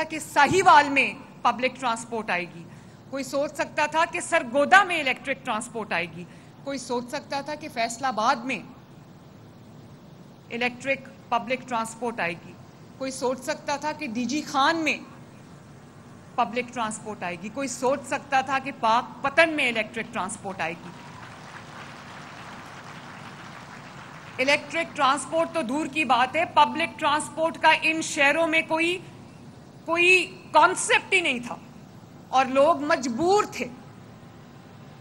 تھا کہ ساہیوال میں پبلک ٹرانسپورٹ آئے گی, کوئی سوچ سکتا تھا کہ سرگودا میں الیکٹرک ٹرانسپورٹ آئے گی, کوئی سوچ سکتا تھا کہ فیصل آباد میں الیکٹرک پبلک ٹرانسپورٹ آئے گی, کوئی سوچ سکتا تھا کہ ڈی جی خان میں پبلک ٹرانسپورٹ آئے گی, کوئی سوچ سکتا تھا کہ پاک پتن میں الیکٹرک ٹرانسپورٹ آئے گی. الیکٹرک ٹرانسپورٹ تو دور کی بات ہے, پبلک ٹرانسپورٹ کا ان شہروں میں کوئی کانسیپٹ ہی نہیں تھا اور لوگ مجبور تھے.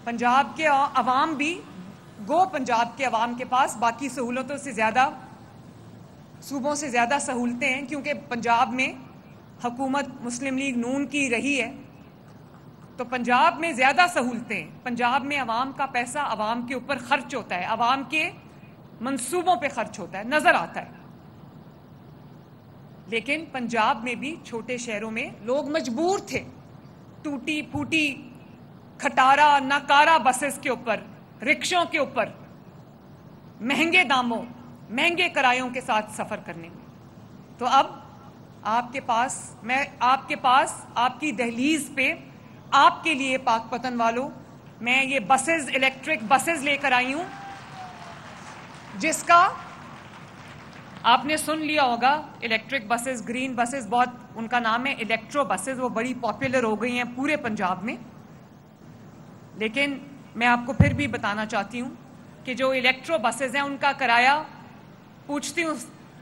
پنجاب کے عوام بھی پنجاب کے عوام کے پاس باقی سہولتوں سے زیادہ, صوبوں سے زیادہ سہولتیں ہیں, کیونکہ پنجاب میں حکومت مسلم لیگ نون کی رہی ہے تو پنجاب میں زیادہ سہولتیں ہیں. پنجاب میں عوام کا پیسہ عوام کے اوپر خرچ ہوتا ہے, عوام کے منصوبوں پہ خرچ ہوتا ہے, نظر آتا ہے. لیکن پنجاب میں بھی چھوٹے شہروں میں لوگ مجبور تھے ٹوٹی پھوٹی کھٹارا ناکارا بسز کے اوپر, رکشوں کے اوپر مہنگے داموں مہنگے کرایوں کے ساتھ سفر کرنے میں. تو اب آپ کے پاس آپ کی دہلیز پہ آپ کے لیے پاک پتن والوں میں یہ بسز, الیکٹرک بسز لے کر آئی ہوں, جس کا آپ نے سن لیا ہوگا. الیکٹرک بسز, گرین بسز, بہت ان کا نام ہے الیکٹرو بسز, وہ بڑی پاپولر ہو گئی ہیں پورے پنجاب میں. لیکن میں آپ کو پھر بھی بتانا چاہتی ہوں کہ جو الیکٹرو بسز ہیں ان کا کرایہ پوچھتی ہوں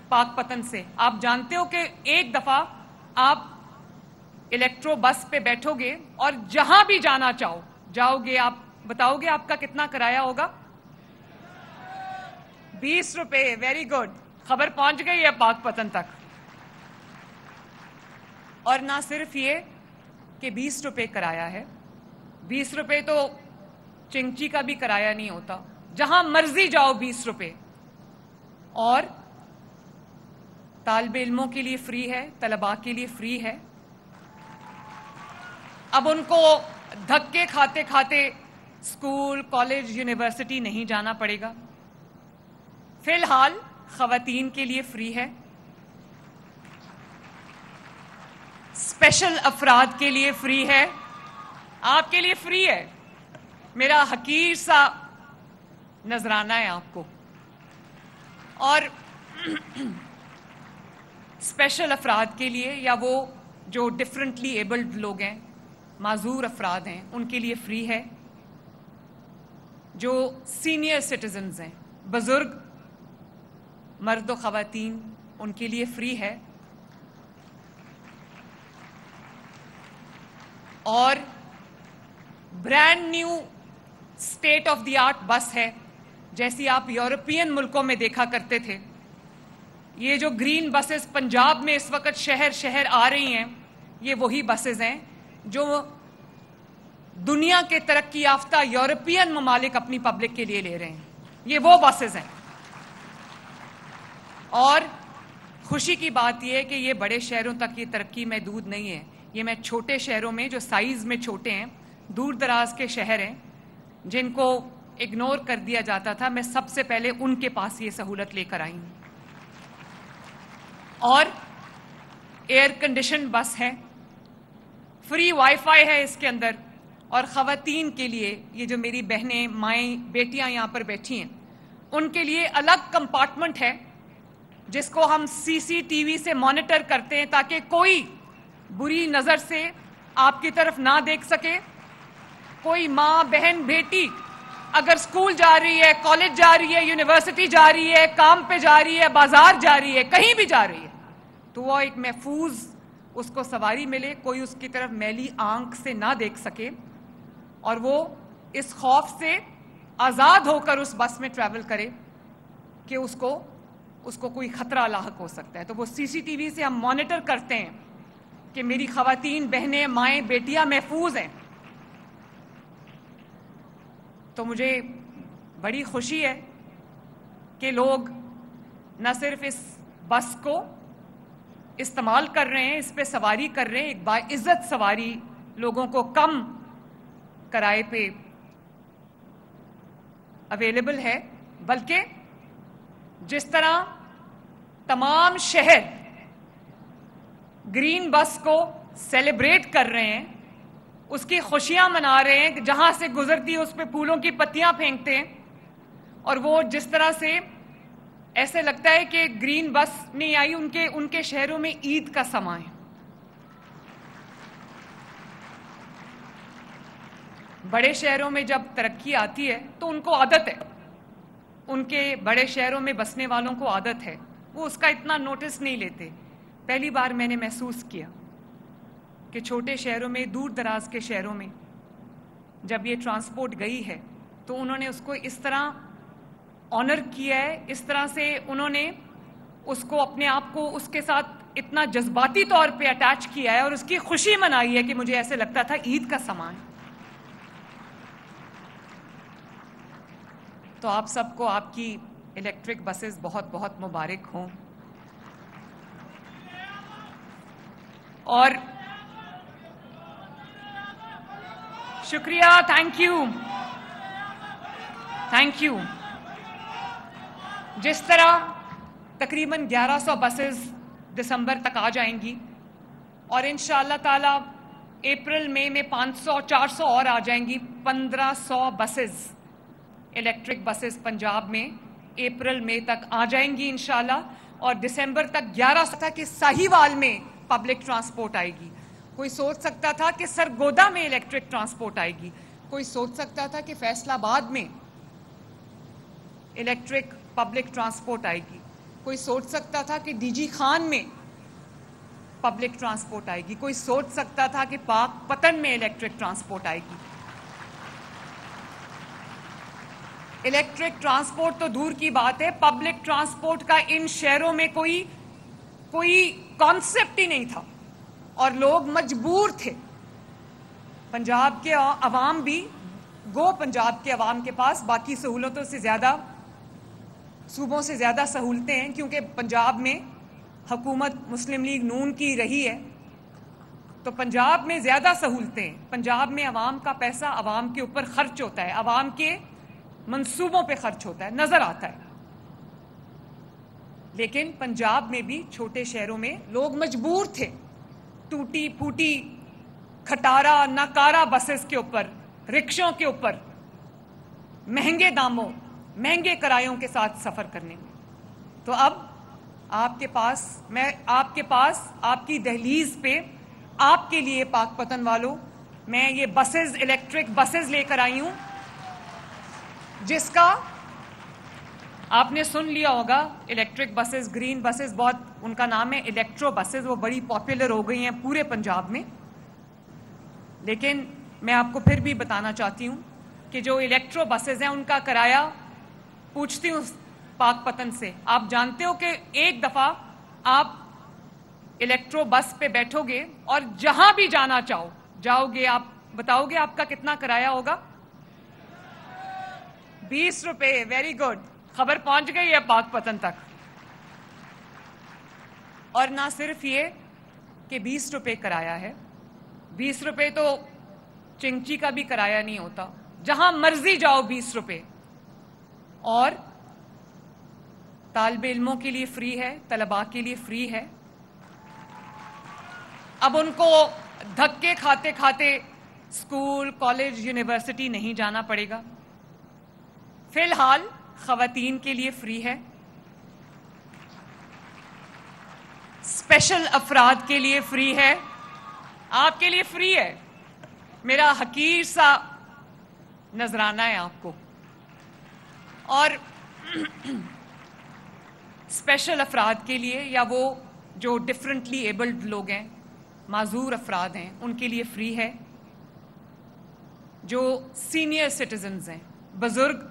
پاک پتن سے. آپ جانتے ہو کہ ایک دفعہ آپ الیکٹرو بس پہ بیٹھو گے اور جہاں بھی جانا جاؤ گے, آپ بتاؤ گے آپ کا کتنا کرایہ ہوگا؟ 20 روپے. ویری گڈ, خبر پہنچ گئی ہے پاک پتن تک. اور نہ صرف یہ کہ 20 روپے کرایہ ہے, 20 روپے تو چنگچی کا بھی کرایہ نہیں ہوتا, جہاں مرضی جاؤ 20 روپے. اور طالب علموں کے لیے فری ہے, طلباء کے لیے فری ہے. اب ان کو دھکے کھاتے کھاتے اسکول, کالج, یونیورسٹی نہیں جانا پڑے گا. فی الحال خواتین کے لیے فری ہے, اسپیشل افراد کے لیے فری ہے, آپ کے لیے فری ہے. میرا حقیر سا نذرانہ ہے آپ کو. اور اسپیشل افراد کے لیے, یا وہ جو ڈفرینٹلی ایبلڈ لوگ ہیں, معذور افراد ہیں, ان کے لیے فری ہے. جو سینئر سٹیزنز ہیں, بزرگ مرد و خواتین, ان کے لیے فری ہے. اور brand new state of the art بس ہے, جیسی آپ یورپین ملکوں میں دیکھا کرتے تھے. یہ جو گرین بسز پنجاب میں اس وقت شہر شہر آ رہی ہیں, یہ وہی بسز ہیں جو دنیا کے ترقی یافتہ یورپین ممالک اپنی پبلک کے لیے لے رہے ہیں. یہ وہ بسز ہیں. اور خوشی کی بات یہ ہے کہ یہ بڑے شہروں تک یہ ترقی محدود نہیں ہے. یہ میں چھوٹے شہروں میں, جو سائز میں چھوٹے ہیں, دور دراز کے شہر ہیں جن کو اگنور کر دیا جاتا تھا, میں سب سے پہلے ان کے پاس یہ سہولت لے کر آئی ہوں. اور ایئر کنڈیشن بس ہے, فری وائی فائی ہے اس کے اندر. اور خواتین کے لیے, یہ جو میری بہنیں, مائیں, بیٹیاں یہاں پر بیٹھی ہیں, ان کے لیے الگ کمپارٹمنٹ ہے جس کو ہم سی سی ٹی وی سے مانیٹر کرتے ہیں تاکہ کوئی بری نظر سے آپ کی طرف نہ دیکھ سکے. کوئی ماں, بہن, بیٹی اگر اسکول جا رہی ہے, کالج جا رہی ہے, یونیورسٹی جا رہی ہے, کام پہ جا رہی ہے, بازار جا رہی ہے, کہیں بھی جا رہی ہے, تو وہ ایک محفوظ اس کو سواری ملے, کوئی اس کی طرف میلی آنکھ سے نہ دیکھ سکے, اور وہ اس خوف سے آزاد ہو کر اس بس میں ٹریول کرے کہ اس کو کوئی خطرہ لاحق ہو سکتا ہے. تو وہ سی سی ٹی وی سے ہم مانیٹر کرتے ہیں کہ میری خواتین, بہنیں, مائیں, بیٹیاں محفوظ ہیں. تو مجھے بڑی خوشی ہے کہ لوگ نہ صرف اس بس کو استعمال کر رہے ہیں, اس پہ سواری کر رہے ہیں, ایک باعزت سواری لوگوں کو کم کرائے پہ اویلیبل ہے, بلکہ جس طرح تمام شہر گرین بس کو سیلیبریٹ کر رہے ہیں, اس کی خوشیاں منا رہے ہیں, جہاں سے گزرتی ہے اس پہ پھولوں کی پتیاں پھینکتے ہیں, اور وہ جس طرح سے ایسے لگتا ہے کہ گرین بس نہیں آئی, ان کے شہروں میں عید کا سماں ہے. بڑے شہروں میں جب ترقی آتی ہے تو ان کو عادت ہے, ان کے بڑے شہروں میں بسنے والوں کو عادت ہے, وہ اس کا اتنا نوٹس نہیں لیتے. پہلی بار میں نے محسوس کیا کہ چھوٹے شہروں میں, دور دراز کے شہروں میں جب یہ ٹرانسپورٹ گئی ہے تو انہوں نے اس کو اس طرح آنر کیا ہے, اس طرح سے انہوں نے اس کو اپنے آپ کو اس کے ساتھ اتنا جذباتی طور پہ اٹیچ کیا ہے اور اس کی خوشی منائی ہے کہ مجھے ایسے لگتا تھا عید کا سامان. تو آپ سب کو آپ کی الیکٹرک بسز بہت بہت مبارک ہوں. اور شکریہ, تھینک یو. جس طرح تقریباً 1100 بسز دسمبر تک آ جائیں گی اور انشاءاللہ تعالی اپریل مئی میں 500-400 اور آ جائیں گی. 1500 بسز, الیکٹرک بسز پنجاب میں اپریل مئی تک آ جائیں گی انشاءاللہ, اور دسمبر تک 1100 تک کہ ساہیوال میں پبلک ٹرانسپورٹ آئے گی. کوئی سوچ سکتا تھا کہ سرگودا میں الیکٹرک ٹرانسپورٹ آئے گی, کوئی سوچ سکتا تھا کہ فیصل آباد میں الیکٹرک پبلک ٹرانسپورٹ آئے گی, کوئی سوچ سکتا تھا کہ ڈی جی خان میں پبلک ٹرانسپورٹ آئے گی, کوئی سوچ سکتا تھا کہ پاک پتن میں الیکٹرک ٹرانسپورٹ آئے گی. الیکٹرک ٹرانسپورٹ تو دور کی بات ہے, پبلک ٹرانسپورٹ کا ان شہروں میں کوئی کانسیپٹ ہی نہیں تھا اور لوگ مجبور تھے. پنجاب کے عوام بھی, پنجاب کے عوام کے پاس باقی سہولتوں سے زیادہ, صوبوں سے زیادہ سہولتیں ہیں, کیونکہ پنجاب میں حکومت مسلم لیگ نون کی رہی ہے تو پنجاب میں زیادہ سہولتیں ہیں. پنجاب میں عوام کا پیسہ عوام کے اوپر خرچ ہوتا ہے, عوام کے منصوبوں پہ خرچ ہوتا ہے, نظر آتا ہے. لیکن پنجاب میں بھی چھوٹے شہروں میں لوگ مجبور تھے ٹوٹی پھوٹی کھٹارا ناکارا بسز کے اوپر, رکشوں کے اوپر مہنگے داموں, مہنگے کرایوں کے ساتھ سفر کرنے میں. تو اب آپ کے پاس آپ کی دہلیز پہ آپ کے لیے پاک پتن والوں میں یہ بسز, الیکٹرک بسز لے کر آئی ہوں, جس کا آپ نے سن لیا ہوگا. الیکٹرک بسز, گرین بسز, بہت ان کا نام ہے الیکٹرو بسز, وہ بڑی پاپولر ہو گئی ہیں پورے پنجاب میں. لیکن میں آپ کو پھر بھی بتانا چاہتی ہوں کہ جو الیکٹرو بسز ہیں ان کا کرایہ پوچھتی ہوں پاک پتن سے. آپ جانتے ہو کہ ایک دفعہ آپ الیکٹرو بس پہ بیٹھو گے اور جہاں بھی جانا جاؤ گے, آپ بتاؤ گے آپ کا کتنا کرایہ ہوگا؟ 20 روپے. ویری گڈ, خبر پہنچ گئی ہے پاک پتن تک. اور نہ صرف یہ کہ 20 روپے کرایہ ہے, 20 روپے تو چنگچی کا بھی کرایہ نہیں ہوتا, جہاں مرضی جاؤ 20 روپے. اور طالب علموں کے لیے فری ہے, طلباء کے لیے فری ہے. اب ان کو دھکے کھاتے کھاتے اسکول, کالج, یونیورسٹی نہیں جانا پڑے گا. فی الحال خواتین کے لیے فری ہے, اسپیشل افراد کے لیے فری ہے, آپ کے لیے فری ہے. میرا حقیر سا نذرانہ ہے آپ کو. اور اسپیشل افراد کے لیے, یا وہ جو ڈفرینٹلی ایبلڈ لوگ ہیں, معذور افراد ہیں, ان کے لیے فری ہے. جو سینئر سٹیزنز ہیں, بزرگ